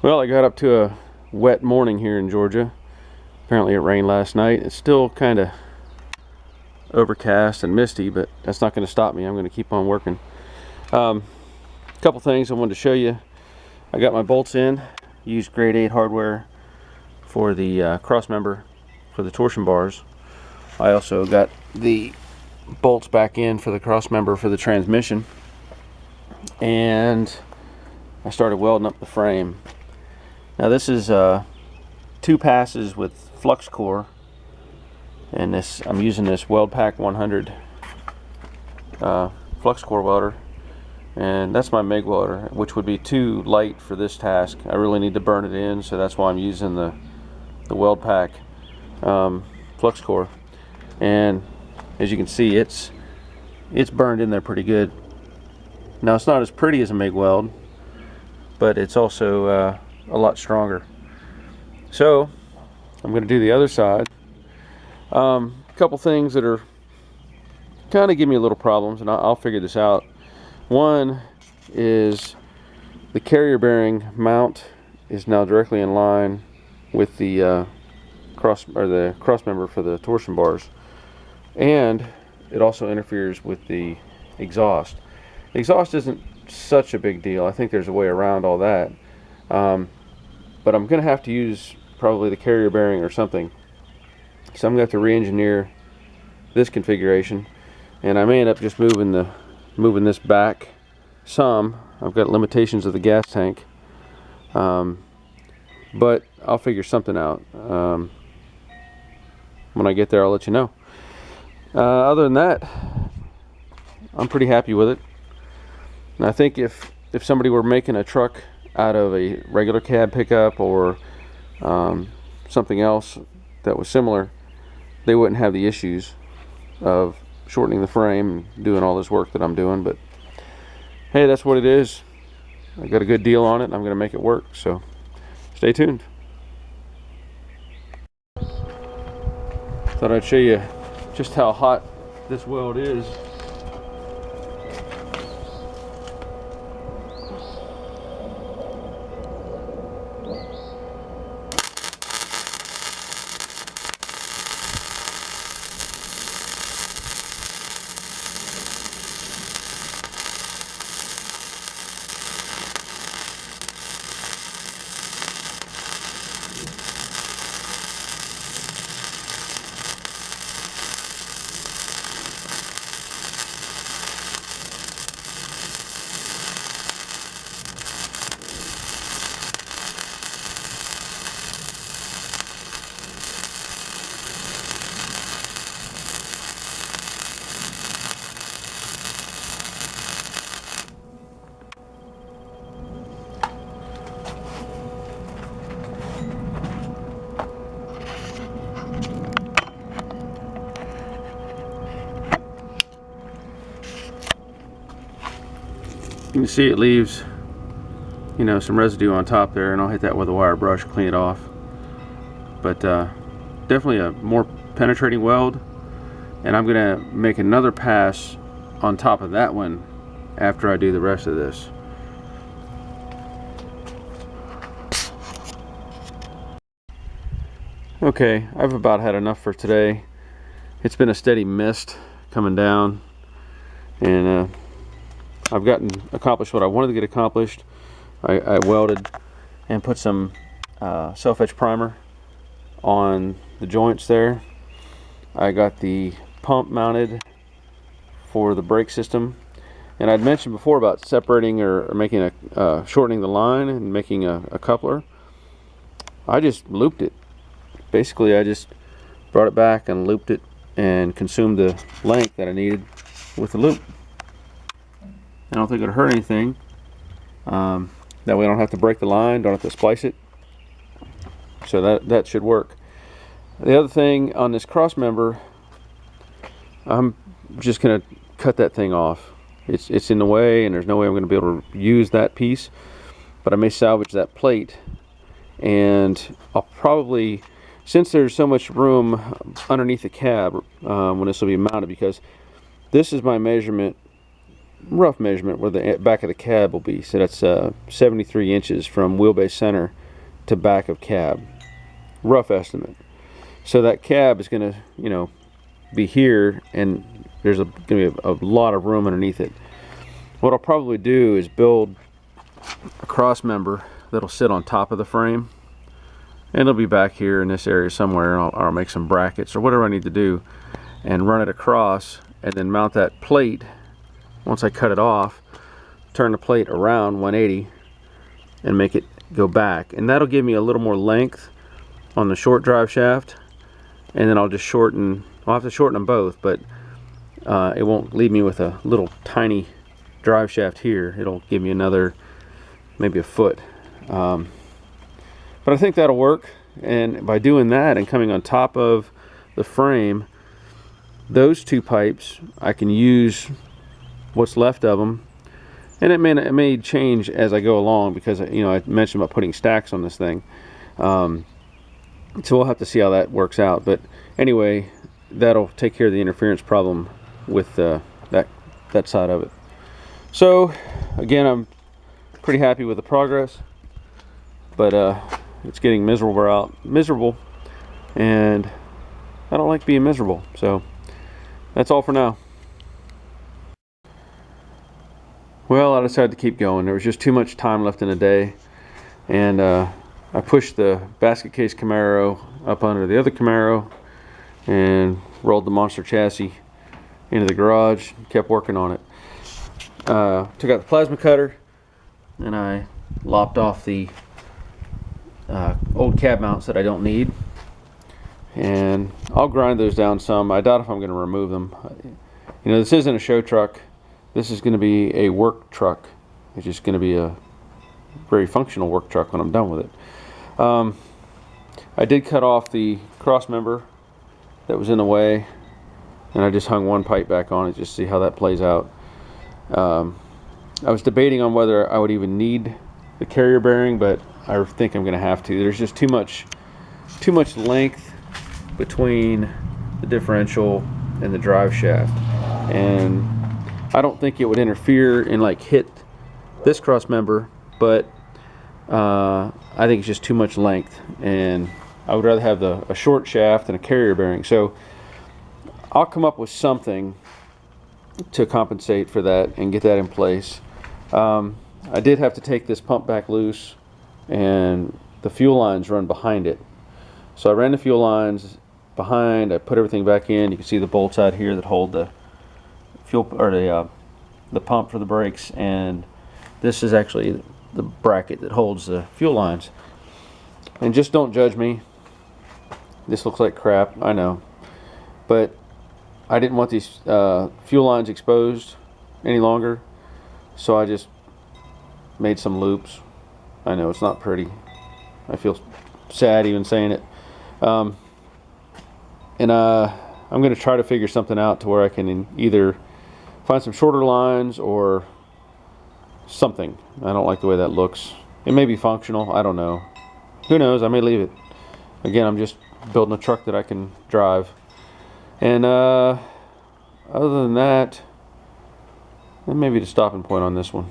Well, I got up to a wet morning here in Georgia. Apparently it rained last night. It's still kind of overcast and misty, but that's not going to stop me. I'm going to keep on working. A couple things I wanted to show you. I got my bolts in. Used grade 8 hardware for the cross member for the torsion bars. I also got the bolts back in for the cross member for the transmission. And I started welding up the frame. Now this is 2 passes with flux core, and this I'm using this WeldPack 100 flux core welder, and that's my MIG welder, which would be too light for this task. I really need to burn it in, so that's why I'm using the WeldPack flux core. And as you can see, it's burned in there pretty good. Now it's not as pretty as a MIG weld, but it's also a lot stronger. So I'm going to do the other side. A couple things that are kind of give me a little problems, and I'll figure this out. One is the carrier bearing mount is now directly in line with the cross member for the torsion bars, and it also interferes with the exhaust. The exhaust isn't such a big deal. I think there's a way around all that. But I'm going to have to use probably the carrier bearing or something. So I'm going to have to re-engineer this configuration. And I may end up just moving this back some. I've got limitations of the gas tank. But I'll figure something out. When I get there, I'll let you know. Other than that, I'm pretty happy with it. And I think if somebody were making a truck out of a regular cab pickup or something else that was similar, they wouldn't have the issues of shortening the frame and doing all this work that I'm doing. But hey, that's what it is. I got a good deal on it, and I'm going to make it work, so stay tuned. Thought I'd show you just how hot this weld is. You can see it leaves, some residue on top there, and I'll hit that with a wire brush, clean it off. But definitely a more penetrating weld, and I'm gonna make another pass on top of that one after I do the rest of this. Okay, I've about had enough for today. It's been a steady mist coming down, and I've accomplished what I wanted to get accomplished. I welded and put some self-etch primer on the joints there. I got the pump mounted for the brake system, and I'd mentioned before about separating or making shortening the line and making a coupler. I just looped it. Basically, I just brought it back and looped it and consumed the length that I needed with the loop. I don't think it'll hurt anything. That way I don't have to break the line, don't have to splice it. So that should work. The other thing on this cross member, I'm just going to cut that thing off. It's in the way, and there's no way I'm going to be able to use that piece. But I may salvage that plate, and I'll probably, since there's so much room underneath the cab when this will be mounted, because this is my measurement rough measurement where the back of the cab will be. So that's 73 inches from wheelbase center to back of cab. Rough estimate. So that cab is going to, you know, be here, and there's going to be a lot of room underneath it. What I'll probably do is build a cross member that'll sit on top of the frame, and it'll be back here in this area somewhere, and I'll make some brackets or whatever I need to do and run it across, and then mount that plate. Once I cut it off, turn the plate around 180 and make it go back, and that'll give me a little more length on the short drive shaft, and then I'll just shorten. I'll have to shorten them both, but it won't leave me with a little tiny drive shaft here. It'll give me another, maybe a foot. But I think that'll work, and by doing that and coming on top of the frame, those two pipes, I can use what's left of them, and it may change as I go along, because, you know, I mentioned about putting stacks on this thing. So we'll have to see how that works out. But anyway, that'll take care of the interference problem with that side of it. So again, I'm pretty happy with the progress, but it's getting miserable, and I don't like being miserable. So that's all for now. Well, I decided to keep going. There was just too much time left in the day, and I pushed the basket case Camaro up under the other Camaro and rolled the monster chassis into the garage and kept working on it. Took out the plasma cutter, and I lopped off the old cab mounts that I don't need, and I'll grind those down some. I doubt if I'm going to remove them. You know, this isn't a show truck. This is going to be a work truck. It's just going to be a very functional work truck when I'm done with it. I did cut off the cross member that was in the way, and I just hung one pipe back on it just to see how that plays out. I was debating on whether I would even need the carrier bearing, but I think I'm going to have to. There's just too much length between the differential and the drive shaft, and I don't think it would interfere and like hit this cross member, but I think it's just too much length, and I would rather have a short shaft and a carrier bearing. So I'll come up with something to compensate for that and get that in place. I did have to take this pump back loose, and the fuel lines run behind it. So I ran the fuel lines behind, I put everything back in. You can see the bolts out here that hold the fuel, or the pump for the brakes, and this is actually the bracket that holds the fuel lines. And just don't judge me, this looks like crap, I know, but I didn't want these fuel lines exposed any longer, so I just made some loops. I know it's not pretty, I feel sad even saying it, and I'm going to try to figure something out to where I can either find some shorter lines or something. I don't like the way that looks. It may be functional, I don't know. Who knows, I may leave it. Again, I'm just building a truck that I can drive. And other than that, maybe the stopping point on this one.